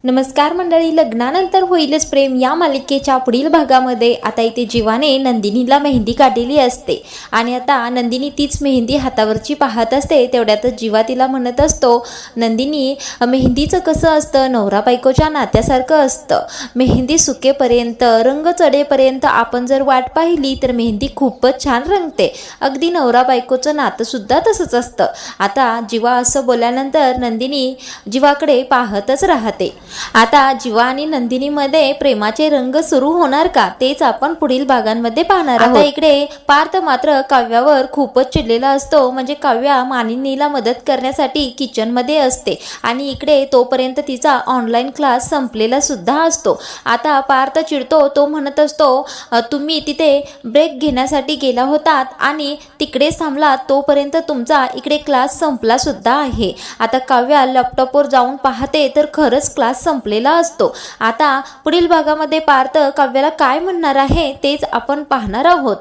नमस्कार मंडळी, लग्नानंतर होईलच प्रेम या मालिकेच्या पुढील भागामध्ये आता इथे जीवाने नंदिनीला मेहंदी काढलेली असते आणि आता नंदिनी तीच मेहंदी हातावरची पाहत असते. तेवढ्यातच जीवा तिला म्हणत असतो, नंदिनी, मेहंदीचं कसं असतं, नवरा बायकोच्या नात्यासारखं असतं. मेहंदी सुकेपर्यंत, रंग चढेपर्यंत आपण जर वाट पाहिली तर मेहंदी खूपच छान रंगते. अगदी नवरा बायकोचं नातंसुद्धा तसंच असतं. आता जीवा असं बोलल्यानंतर नंदिनी जीवाकडे पाहतच राहते. आता जीवा आणि नंदिनीमध्ये प्रेमाचे रंग सुरू होणार का, तेच आपण पुढील भागांमध्ये पाहणार आहोत. आता इकडे पार्थ मात्र काव्यावर खूपच चिडलेला असतो. म्हणजे काव्या मानिनीला मदत करण्यासाठी किचनमध्ये असते आणि इकडे तोपर्यंत तिचा ऑनलाईन क्लास संपलेला सुद्धा असतो. आता पार्थ चिडतो. तो म्हणत असतो, तुम्ही तिथे ब्रेक घेण्यासाठी गेला होतात आणि तिकडेच थांबलात, तोपर्यंत तुमचा इकडे क्लास संपला सुद्धा आहे. आता काव्या लॅपटॉपवर जाऊन पाहते तर खरंच क्लास संपलेला असतो. आता पुढील भागामध्ये पार्थ काव्याला काय म्हणणार आहे तेच आपण पाहणार आहोत.